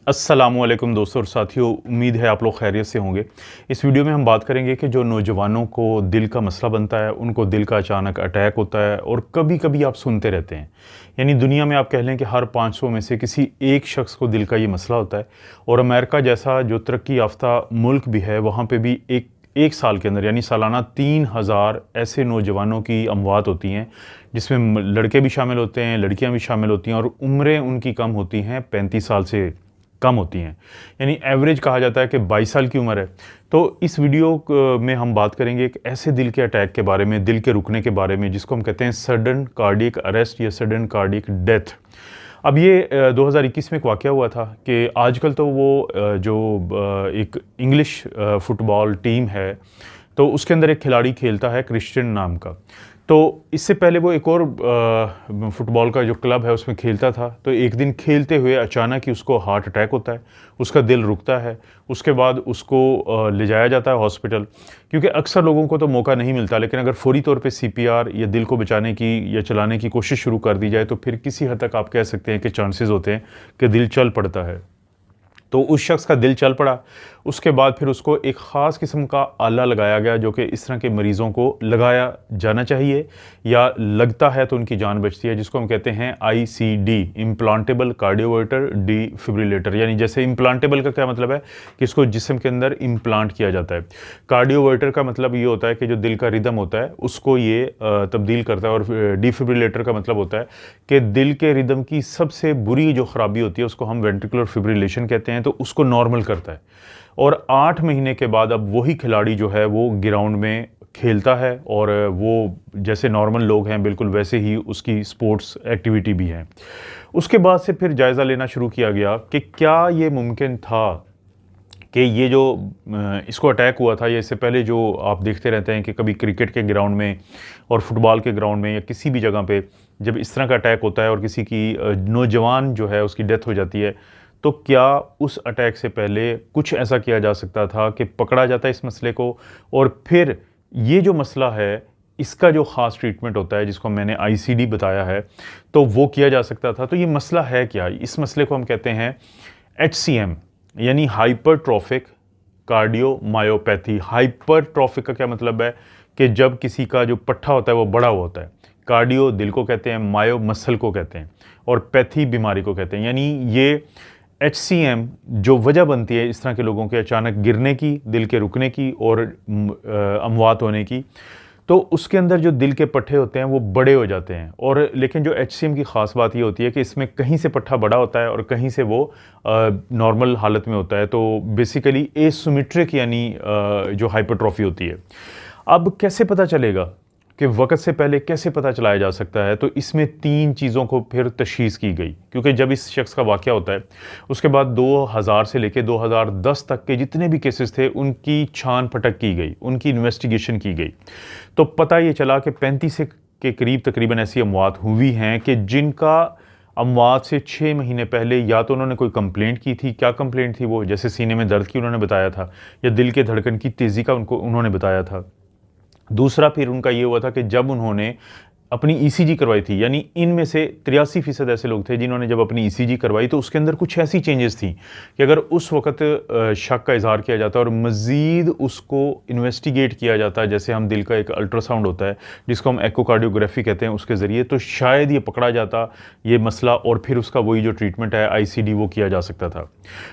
अस्सलामुअलैकुम दोस्तों और साथियों, उम्मीद है आप लोग खैरियत से होंगे। इस वीडियो में हम बात करेंगे कि जो नौजवानों को दिल का मसला बनता है, उनको दिल का अचानक अटैक होता है और कभी-कभी आप सुनते रहते हैं। यानी दुनिया में आप कह लें कि हर 500 में से किसी एक शख्स को दिल का ये मसला होता है और अमेरिका जैसा जो तरक्की याफ्ता मुल्क भी है, वहाँ पे भी एक एक साल के अंदर यानी सालाना 3000 ऐसे नौजवानों की अमवात होती हैं, जिसमें लड़के भी शामिल होते हैं, लड़कियाँ भी शामिल होती हैं और उम्रें उनकी कम होती हैं, 35 साल से कम होती हैं। यानी एवरेज कहा जाता है कि 22 साल की उम्र है। तो इस वीडियो में हम बात करेंगे एक ऐसे दिल के अटैक के बारे में, दिल के रुकने के बारे में, जिसको हम कहते हैं सडन कार्डियक अरेस्ट या सडन कार्डियक डेथ। अब ये 2021 में एक वाक़या हुआ था कि आजकल तो वो एक इंग्लिश फुटबॉल टीम है, तो उसके अंदर एक खिलाड़ी खेलता है क्रिश्चियन नाम का। तो इससे पहले वो एक और फुटबॉल का जो क्लब है उसमें खेलता था। तो एक दिन खेलते हुए अचानक ही उसको हार्ट अटैक होता है, उसका दिल रुकता है। उसके बाद उसको ले जाया जाता है हॉस्पिटल, क्योंकि अक्सर लोगों को तो मौका नहीं मिलता, लेकिन अगर फौरी तौर पे सीपीआर या दिल को बचाने की या चलाने की कोशिश शुरू कर दी जाए तो फिर किसी हद तक आप कह सकते हैं कि चांसेस होते हैं कि दिल चल पड़ता है। तो उस शख्स का दिल चल पड़ा। उसके बाद फिर उसको एक ख़ास किस्म का आला लगाया गया, जो कि इस तरह के मरीज़ों को लगाया जाना चाहिए या लगता है तो उनकी जान बचती है, जिसको हम कहते हैं आईसीडी, इम्प्लांटेबल कार्डियोवर्टर डिफिब्रिलेटर। यानी जैसे इम्प्लांटेबल का क्या मतलब है कि इसको जिस्म के अंदर इम्प्लांट किया जाता है। कार्डियोवर्टर का मतलब ये होता है कि जो दिल का रिदम होता है उसको ये तब्दील करता है, और डिफिब्रिलेटर का मतलब होता है कि दिल के रिदम की सबसे बुरी जो ख़राबी होती है उसको हम वेंट्रिकुलर फिब्रिलेशन कहते हैं, तो उसको नॉर्मल करता है। और 8 महीने के बाद अब वही खिलाड़ी जो है वो ग्राउंड में खेलता है, और वो जैसे नॉर्मल लोग हैं बिल्कुल वैसे ही उसकी स्पोर्ट्स एक्टिविटी भी है। उसके बाद से फिर जायज़ा लेना शुरू किया गया कि क्या ये मुमकिन था कि ये जो इसको अटैक हुआ था, ये इससे पहले जो आप देखते रहते हैं कि कभी क्रिकेट के ग्राउंड में और फुटबॉल के ग्राउंड में या किसी भी जगह पे जब इस तरह का अटैक होता है और किसी की नौजवान जो है उसकी डेथ हो जाती है, तो क्या उस अटैक से पहले कुछ ऐसा किया जा सकता था कि पकड़ा जाता है इस मसले को, और फिर ये जो मसला है इसका जो ख़ास ट्रीटमेंट होता है जिसको मैंने आईसीडी बताया है, तो वो किया जा सकता था। तो ये मसला है क्या? इस मसले को हम कहते हैं एचसीएम, यानी हाइपरट्रॉफिक कार्डियोमायोपैथी। हाइपरट्रॉफिक का क्या मतलब है कि जब किसी का जो पट्टा होता है वो बड़ा हुआ होता है। कार्डियो दिल को कहते हैं, मायो मसल को कहते हैं, और पैथी बीमारी को कहते हैं। यानी ये एचसीएम जो वजह बनती है इस तरह के लोगों के अचानक गिरने की, दिल के रुकने की और अमवात होने की, तो उसके अंदर जो दिल के पट्टे होते हैं वो बड़े हो जाते हैं। और लेकिन जो एचसीएम की ख़ास बात ये होती है कि इसमें कहीं से पट्टा बड़ा होता है और कहीं से वो नॉर्मल हालत में होता है। तो बेसिकली एसिमेट्रिक यानी जो हाइपरट्रॉफी होती है। अब कैसे पता चलेगा कि वक़्त से पहले कैसे पता चलाया जा सकता है? तो इसमें 3 चीज़ों को फिर तशख़ीस की गई, क्योंकि जब इस शख्स का वाक़या होता है उसके बाद 2000 से लेके 2010 तक के जितने भी केसेस थे उनकी छान-पटक की गई, उनकी इन्वेस्टिगेशन की गई। तो पता ये चला कि 35 के करीब तकरीबन ऐसी अमवात हुई हैं कि जिनका अमवात से 6 महीने पहले या तो उन्होंने कोई कंप्लेंट की थी। क्या कंप्लेंट थी वो? जैसे सीने में दर्द की उन्होंने बताया था, या दिल के धड़कन की तेज़ी का उन्होंने बताया था। दूसरा फिर उनका ये हुआ था कि जब उन्होंने अपनी ईसीजी करवाई थी, यानी इनमें से 83% ऐसे लोग थे जिन्होंने जब अपनी ईसीजी करवाई तो उसके अंदर कुछ ऐसी चेंजेस थी कि अगर उस वक़्त शक का इज़हार किया जाता और मज़ीद उसको इन्वेस्टिगेट किया जाता, जैसे हम दिल का एक अल्ट्रासाउंड होता है जिसको हम एकोकार्डियोग्राफी कहते हैं, उसके ज़रिए, तो शायद ये पकड़ा जाता ये मसला, और फिर उसका वही जो ट्रीटमेंट है आईसीडी वो किया जा सकता था।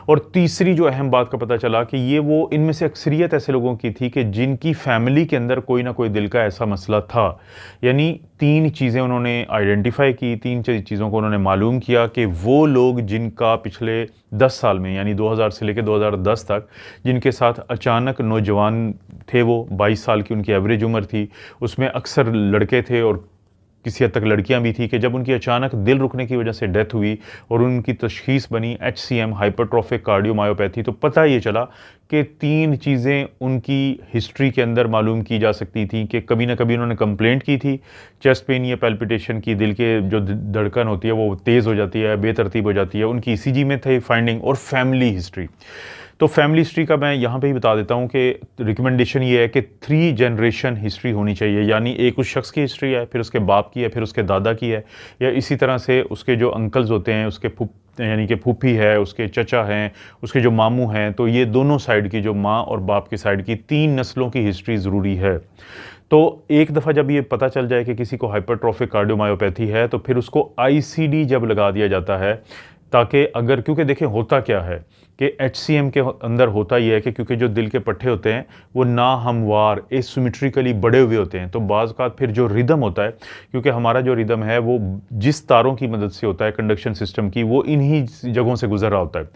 और तीसरी जो अहम बात का पता चला कि ये वो इनमें से अक्सरियत ऐसे लोगों की थी कि जिनकी फैमिली के अंदर कोई ना कोई दिल का ऐसा मसला था। यानी 3 चीज़ें उन्होंने आइडेंटिफ़ाई की, 3 चीज़ों को उन्होंने मालूम किया कि वो लोग जिनका पिछले 10 साल में, यानी 2000 से लेकर 2010 तक, जिनके साथ अचानक नौजवान थे, वो 22 साल की उनकी एवरेज उम्र थी, उसमें अक्सर लड़के थे और किसी हद तक लड़कियां भी थी, कि जब उनकी अचानक दिल रुकने की वजह से डेथ हुई और उनकी तशख़ीस बनी एचसीएम, हाइपरट्रॉफिक कार्डियोमायोपैथी, तो पता ये चला कि 3 चीज़ें उनकी हिस्ट्री के अंदर मालूम की जा सकती थी कि कभी ना कभी उन्होंने कंप्लेंट की थी चेस्ट पेन या पैल्पिटेशन की, दिल के जो धड़कन होती है वो तेज़ हो जाती है, बेतरतीब हो जाती है, उनकी ईसीजी में थी फाइंडिंग, और फैमिली हिस्ट्री। तो फैमिली हिस्ट्री का मैं यहाँ पे ही बता देता हूँ कि रिकमेंडेशन ये है कि 3 जनरेशन हिस्ट्री होनी चाहिए, यानी एक उस शख्स की हिस्ट्री है, फिर उसके बाप की है, फिर उसके दादा की है, या इसी तरह से उसके जो अंकल्स होते हैं, उसके यानी कि फूफी है, उसके चचा हैं, उसके जो मामू हैं, तो ये दोनों साइड की, जो माँ और बाप की साइड की 3 नस्लों की हिस्ट्री ज़रूरी है। तो एक दफ़ा जब ये पता चल जाए कि किसी को हाइपरट्रोफिक कार्डियोमायोपैथी है, तो फिर उसको आईसीडी जब लगा दिया जाता है, ताकि अगर, क्योंकि देखें होता क्या है कि एचसीएम के अंदर होता ये है कि क्योंकि जो दिल के पट्टे होते हैं वो ना हमवार एसिमेट्रिकली बड़े हुए होते हैं, तो बाज़ औक़ात फिर जो रिदम होता है, क्योंकि हमारा जो रिदम है वो जिस तारों की मदद से होता है कंडक्शन सिस्टम की, वो इन्हीं जगहों से गुजर रहा होता है,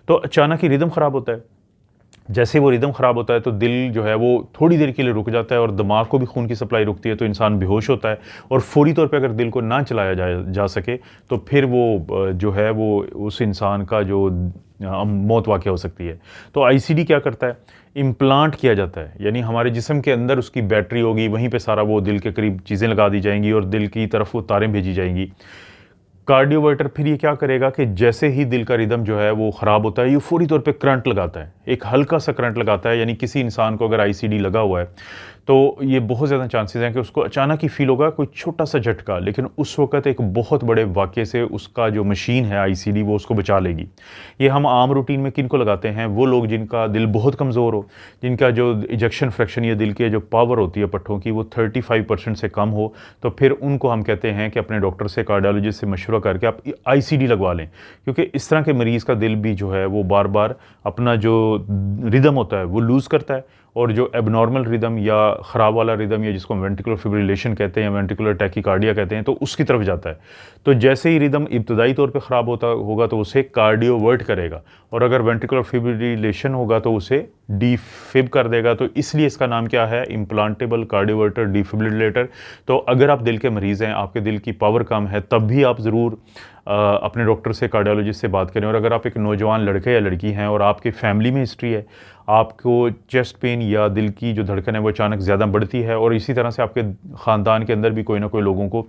तो अचानक ही रिदम ख़राब होता है। जैसे वो रिदम ख़राब होता है तो दिल जो है वो थोड़ी देर के लिए रुक जाता है और दिमाग को भी खून की सप्लाई रुकती है, तो इंसान बेहोश होता है, और फौरी तौर पे अगर दिल को ना चलाया जा सके तो फिर वो जो है वो उस इंसान का जो मौत वाक़या हो सकती है। तो आईसीडी क्या करता है, इम्प्लांट किया जाता है, यानी हमारे जिस्म के अंदर उसकी बैटरी होगी, वहीं पे सारा वो दिल के करीब चीज़ें लगा दी जाएंगी और दिल की तरफ वो तारें भेजी जाएंगी। कार्डियोवर्टर फिर ये क्या करेगा कि जैसे ही दिल का रिदम जो है वो ख़राब होता है, ये फौरी तौर पे करंट लगाता है, एक हल्का सा करंट लगाता है, यानी किसी इंसान को अगर आईसीडी लगा हुआ है तो ये बहुत ज़्यादा चांसेस हैं कि उसको अचानक ही फील होगा कोई छोटा सा झटका, लेकिन उस वक्त एक बहुत बड़े वाक़ये से उसका जो मशीन है आईसीडी वो उसको बचा लेगी। ये हम आम रूटीन में किन को लगाते हैं, वो लोग जिनका दिल बहुत कमज़ोर हो, जिनका जो इजेक्शन फ्रैक्शन या दिल के जो पावर होती है पट्टों की वो 35% से कम हो, तो फिर उनको हम कहते हैं कि अपने डॉक्टर से, कार्डियोलॉजिस्ट से मशवरा करके आप आईसीडी लगवा लें, क्योंकि इस तरह के मरीज़ का दिल भी जो है वो बार बार अपना जो रिदम होता है वो लूज़ करता है, और जो एबनॉर्मल रिदम या ख़राब वाला रिदम, या जिसको वेंट्रिकुलर फिब्रिलेशन कहते हैं या वेंट्रिकुलर टैकीकार्डिया कहते हैं, तो उसकी तरफ जाता है। तो जैसे ही रिदम इब्तदाई तौर पे ख़राब होता होगा तो उसे कार्डियोवर्ट करेगा, और अगर वेंट्रिकुलर फिब्रिलेशन होगा तो उसे डीफिब कर देगा। तो इसलिए इसका नाम क्या है, इम्प्लांटेबल कार्डियोवर्टर डिफिब्रिलेटर। तो अगर आप दिल के मरीज़ हैं, आपके दिल की पावर कम है, तब भी आप ज़रूर अपने डॉक्टर से, कार्डियोलॉजिस्ट से बात करें। और अगर आप एक नौजवान लड़के या लड़की हैं और आपकी फैमिली में हिस्ट्री है, आपको चेस्ट पेन या दिल की जो धड़कन है वो अचानक ज़्यादा बढ़ती है, और इसी तरह से आपके ख़ानदान के अंदर भी कोई ना कोई लोगों को,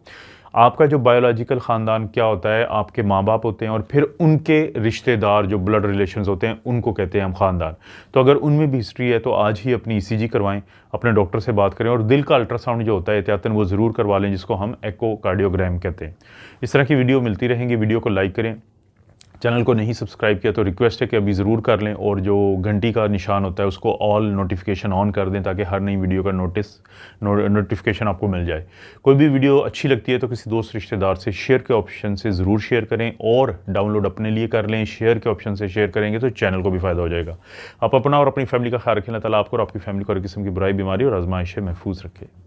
आपका जो बायोलॉजिकल ख़ानदान क्या होता है, आपके माँ बाप होते हैं और फिर उनके रिश्तेदार जो ब्लड रिलेशंस होते हैं, उनको कहते हैं हम ख़ानदान। तो अगर उनमें भी हिस्ट्री है तो आज ही अपनी ईसीजी करवाएं, अपने डॉक्टर से बात करें, और दिल का अल्ट्रासाउंड जो होता है एहतियातन वो ज़रूर करवा लें, जिसको हम एकोकार्डियोग्राम कहते हैं। इस तरह की वीडियो मिलती रहेंगी, वीडियो को लाइक करें। चैनल को नहीं सब्सक्राइब किया तो रिक्वेस्ट है कि अभी ज़रूर कर लें, और जो घंटी का निशान होता है उसको ऑल नोटिफिकेशन ऑन कर दें, ताकि हर नई वीडियो का नोटिफिकेशन आपको मिल जाए। कोई भी वीडियो अच्छी लगती है तो किसी दोस्त रिश्तेदार से शेयर के ऑप्शन से ज़रूर शेयर करें, और डाउनलोड अपने लिए कर लें। शेयर के ऑप्शन से शेयर करेंगे तो चैनल को भी फ़ायदा हो जाएगा। आप अपना और अपनी फैमिली का ख्याल रखें। अल्लाह ताला आपको और आपकी फैमिली को हर किस्म की बुराई, बीमारी और आजमाइश से महफूज रखे।